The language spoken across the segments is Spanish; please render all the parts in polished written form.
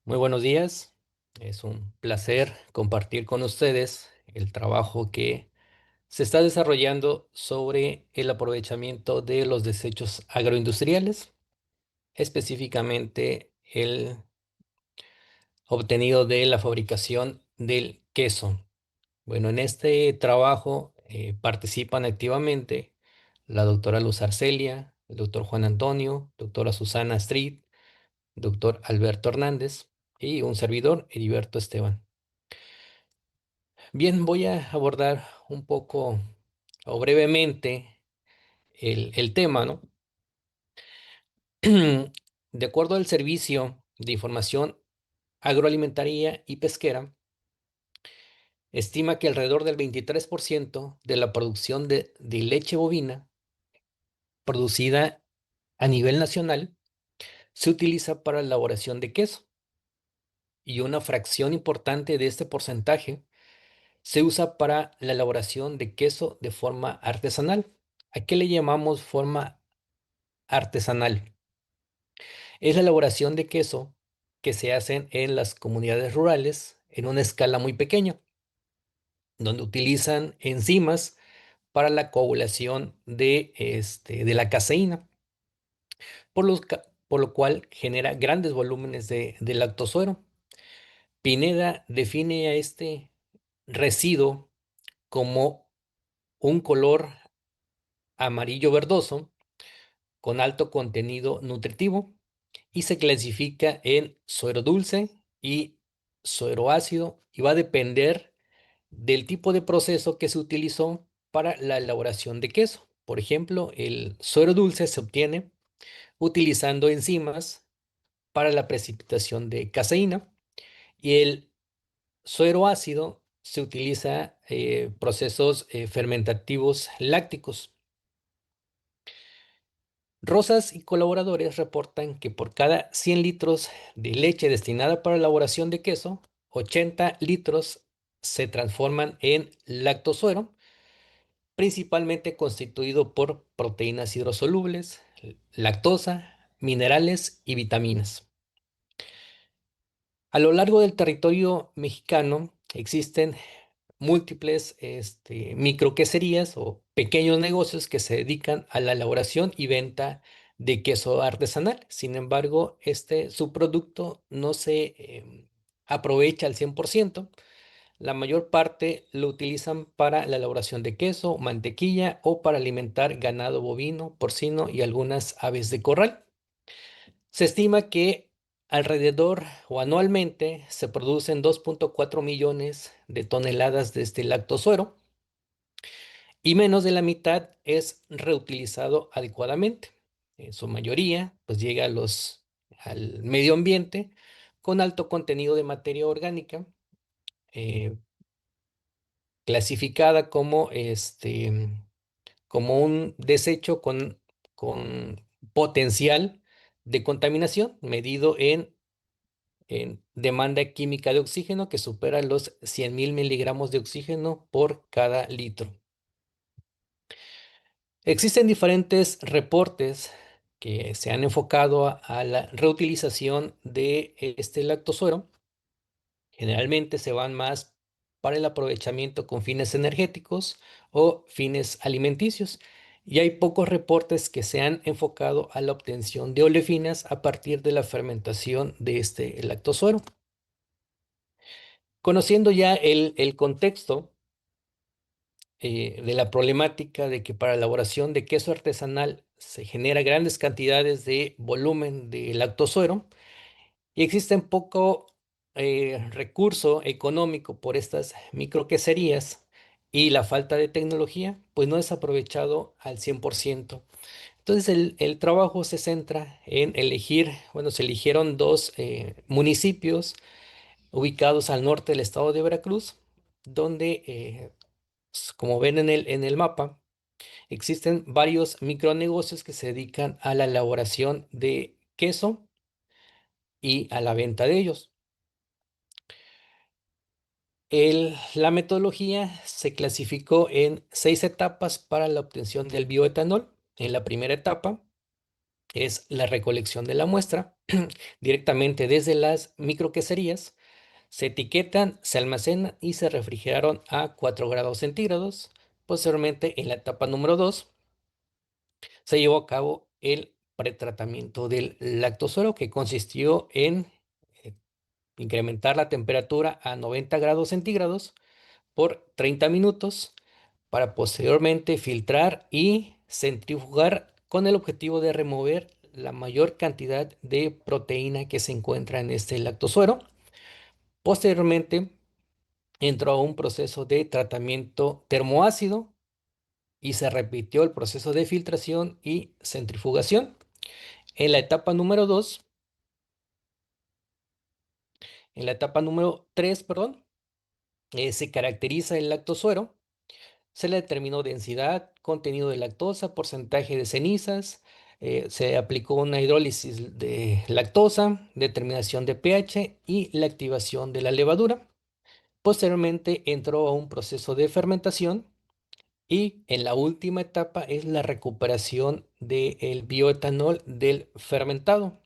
Muy buenos días. Es un placer compartir con ustedes el trabajo que se está desarrollando sobre el aprovechamiento de los desechos agroindustriales, específicamente el obtenido de la fabricación del queso. Bueno, en este trabajo participan activamente la doctora Luz Arcelia, el doctor Juan Antonio, doctora Susana Street, doctor Alberto Hernández y un servidor, Heriberto Esteban. Bien, voy a abordar un poco o brevemente el tema, ¿no? De acuerdo al Servicio de Información Agroalimentaria y Pesquera, estima que alrededor del 23% de la producción de leche bovina producida a nivel nacional se utiliza para la elaboración de queso y una fracción importante de este porcentaje se usa para la elaboración de queso de forma artesanal. ¿A qué le llamamos forma artesanal? Es la elaboración de queso que se hacen en las comunidades rurales en una escala muy pequeña, donde utilizan enzimas para la coagulación de la caseína, por lo cual genera grandes volúmenes de lactosuero. Pineda define a este residuo como un color amarillo verdoso con alto contenido nutritivo y se clasifica en suero dulce y suero ácido y va a depender del tipo de proceso que se utilizó para la elaboración de queso. Por ejemplo, el suero dulce se obtiene utilizando enzimas para la precipitación de caseína y el suero ácido se utiliza procesos fermentativos lácticos. Rosas y colaboradores reportan que por cada 100 litros de leche destinada para elaboración de queso, 80 litros se transforman en lactosuero, principalmente constituido por proteínas hidrosolubles, lactosa, minerales y vitaminas. A lo largo del territorio mexicano existen múltiples microqueserías o pequeños negocios que se dedican a la elaboración y venta de queso artesanal. Sin embargo, este subproducto no se aprovecha al 100%. La mayor parte lo utilizan para la elaboración de queso, mantequilla o para alimentar ganado bovino, porcino y algunas aves de corral. Se estima que alrededor o anualmente se producen 2,4 millones de toneladas de este lactosuero y menos de la mitad es reutilizado adecuadamente. En su mayoría, pues llega al medio ambiente con alto contenido de materia orgánica, eh, clasificada como un desecho con potencial de contaminación, medido en demanda química de oxígeno que supera los 100,000 miligramos de oxígeno por cada litro. Existen diferentes reportes que se han enfocado a la reutilización de este lactosuero. Generalmente se van más para el aprovechamiento con fines energéticos o fines alimenticios. Y hay pocos reportes que se han enfocado a la obtención de olefinas a partir de la fermentación de este lactosuero. Conociendo ya el contexto de la problemática de que para la elaboración de queso artesanal se genera grandes cantidades de volumen de lactosuero y existen poco recurso económico por estas microqueserías y la falta de tecnología, pues no es aprovechado al 100%. Entonces el trabajo se centra en elegir, bueno, se eligieron dos municipios ubicados al norte del estado de Veracruz, donde, como ven en el mapa, existen varios micronegocios que se dedican a la elaboración de queso y a la venta de ellos. La metodología se clasificó en 6 etapas para la obtención del bioetanol. En la primera etapa es la recolección de la muestra directamente desde las microqueserías. Se etiquetan, se almacenan y se refrigeraron a 4 grados centígrados. Posteriormente, en la etapa número 2, se llevó a cabo el pretratamiento del lactosuero, que consistió en eh, incrementar la temperatura a 90 grados centígrados por 30 minutos para posteriormente filtrar y centrifugar con el objetivo de remover la mayor cantidad de proteína que se encuentra en este lactosuero. Posteriormente, entró a un proceso de tratamiento termoácido y se repitió el proceso de filtración y centrifugación. En la etapa número 2, en la etapa número 3, perdón, se caracteriza el lactosuero. Se le determinó densidad, contenido de lactosa, porcentaje de cenizas, se aplicó una hidrólisis de lactosa, determinación de pH y la activación de la levadura. Posteriormente entró a un proceso de fermentación y en la última etapa es la recuperación del bioetanol del fermentado.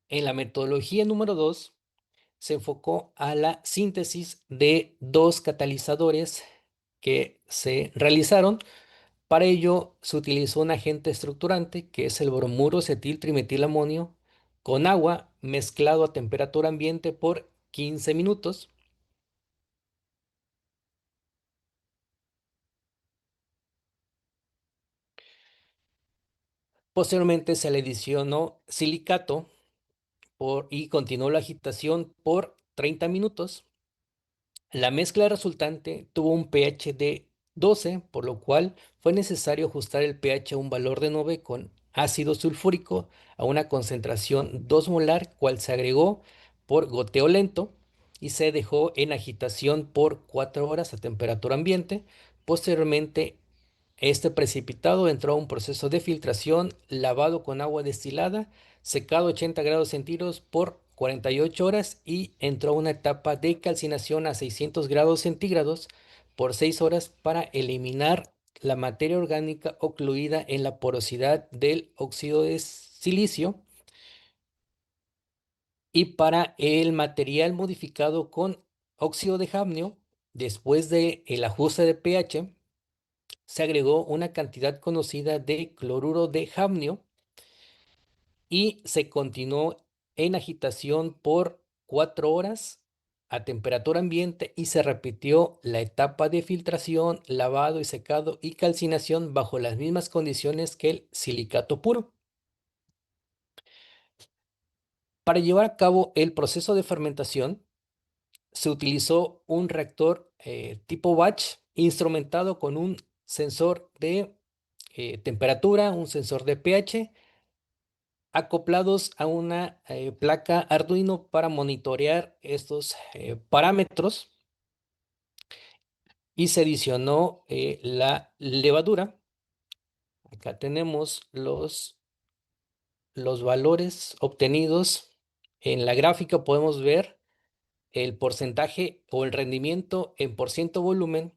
En la metodología número 2 se enfocó a la síntesis de dos catalizadores que se realizaron. Para ello se utilizó un agente estructurante que es el bromuro acetil trimetilamonio con agua mezclado a temperatura ambiente por 15 minutos. Posteriormente se le adicionó silicato y continuó la agitación por 30 minutos. La mezcla resultante tuvo un pH de 12, por lo cual fue necesario ajustar el pH a un valor de 9 con ácido sulfúrico a una concentración 2 molar, cual se agregó por goteo lento y se dejó en agitación por 4 horas a temperatura ambiente. Posteriormente, este precipitado entró a un proceso de filtración, lavado con agua destilada, secado a 80 grados centígrados por 48 horas y entró a una etapa de calcinación a 600 grados centígrados por 6 horas para eliminar la materia orgánica ocluida en la porosidad del óxido de silicio y para el material modificado con óxido de hafnio. Después del ajuste de pH, se agregó una cantidad conocida de cloruro de hafnio y se continuó en agitación por 4 horas a temperatura ambiente y se repitió la etapa de filtración, lavado y secado y calcinación bajo las mismas condiciones que el silicato puro. Para llevar a cabo el proceso de fermentación, se utilizó un reactor tipo batch instrumentado con un sensor de temperatura, un sensor de pH acoplados a una placa Arduino para monitorear estos parámetros y se adicionó la levadura. Acá tenemos los valores obtenidos. En la gráfica podemos ver el porcentaje o el rendimiento en por ciento volumen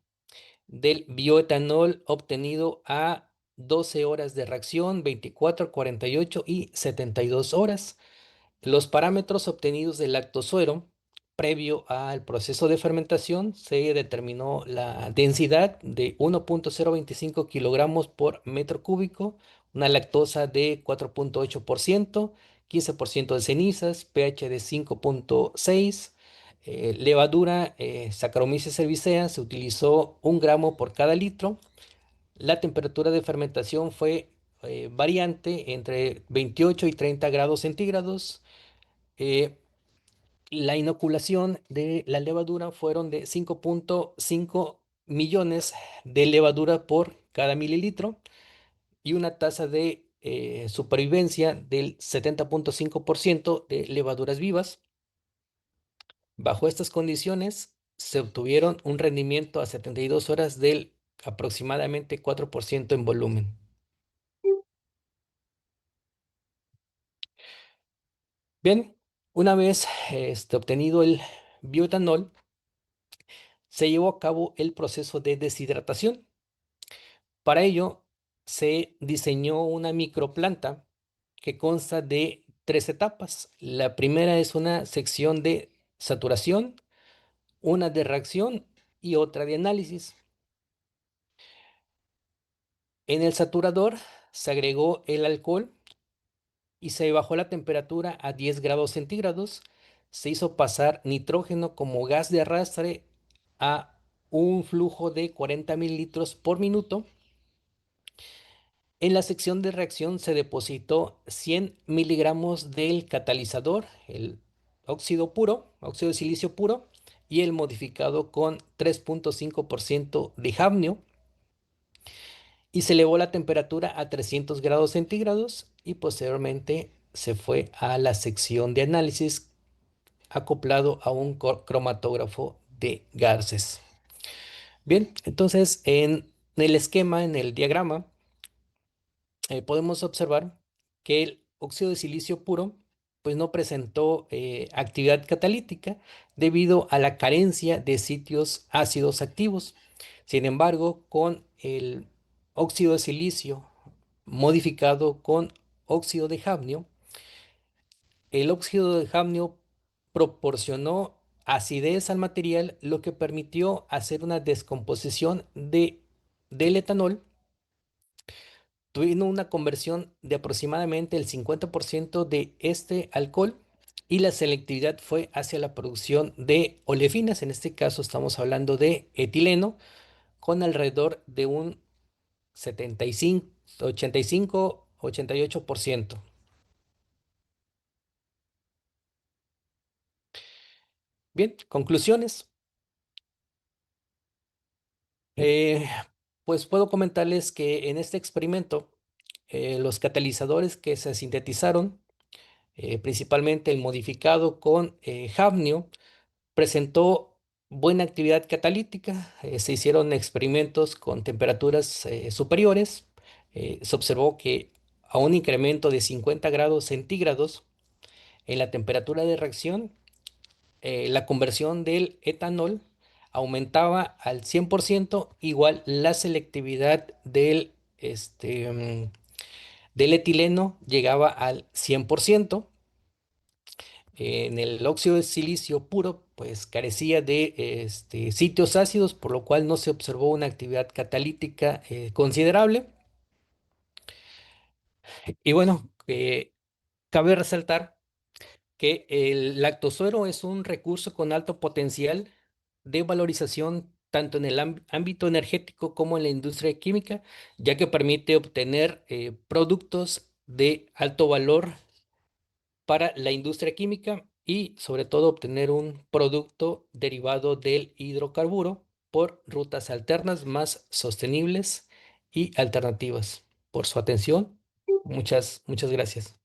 del bioetanol obtenido a 12 horas de reacción, 24, 48 y 72 horas. Los parámetros obtenidos del lactosuero previo al proceso de fermentación se determinó la densidad de 1.025 kilogramos por metro cúbico, una lactosa de 4.8%, 15% de cenizas, pH de 5.6, levadura Saccharomyces cerevisiae se utilizó 1 gramo por cada litro. La temperatura de fermentación fue variante entre 28 y 30 grados centígrados. eh, la inoculación de la levadura fueron de 5.5 millones de levadura por cada mililitro y una tasa de supervivencia del 70.5% de levaduras vivas. Bajo estas condiciones se obtuvieron un rendimiento a 72 horas del aproximadamente 4% en volumen. Bien, una vez obtenido el bioetanol, se llevó a cabo el proceso de deshidratación. Para ello, se diseñó una microplanta que consta de tres etapas. La primera es una sección de saturación, una de reacción y otra de análisis. En el saturador se agregó el alcohol y se bajó la temperatura a 10 grados centígrados. Se hizo pasar nitrógeno como gas de arrastre a un flujo de 40 mililitros por minuto. En la sección de reacción se depositó 100 miligramos del catalizador, el óxido puro, óxido de silicio puro, y el modificado con 3,5% de hafnio, y se elevó la temperatura a 300 grados centígrados y posteriormente se fue a la sección de análisis acoplado a un cromatógrafo de Garces. Bien, entonces en el esquema, en el diagrama, podemos observar que el óxido de silicio puro pues no presentó actividad catalítica debido a la carencia de sitios ácidos activos. Sin embargo, con el óxido de silicio modificado con óxido de hafnio, el óxido de hafnio proporcionó acidez al material, lo que permitió hacer una descomposición del etanol, tuvieron una conversión de aproximadamente el 50% de este alcohol, y la selectividad fue hacia la producción de olefinas. En este caso estamos hablando de etileno con alrededor de un 75, 85, 88%. Bien, conclusiones. Eh, pues puedo comentarles que en este experimento los catalizadores que se sintetizaron, principalmente el modificado con hafnio, presentó buena actividad catalítica. Se hicieron experimentos con temperaturas superiores. Se observó que a un incremento de 50 grados centígrados en la temperatura de reacción, la conversión del etanol aumentaba al 100%, igual la selectividad del etileno llegaba al 100%. En el óxido de silicio puro, pues carecía de sitios ácidos, por lo cual no se observó una actividad catalítica considerable. Y bueno, cabe resaltar que el lactosuero es un recurso con alto potencial de valorización tanto en el ámbito energético como en la industria química, ya que permite obtener productos de alto valor para la industria química y sobre todo obtener un producto derivado del hidrocarburo por rutas alternas más sostenibles y alternativas. Por su atención, muchas gracias.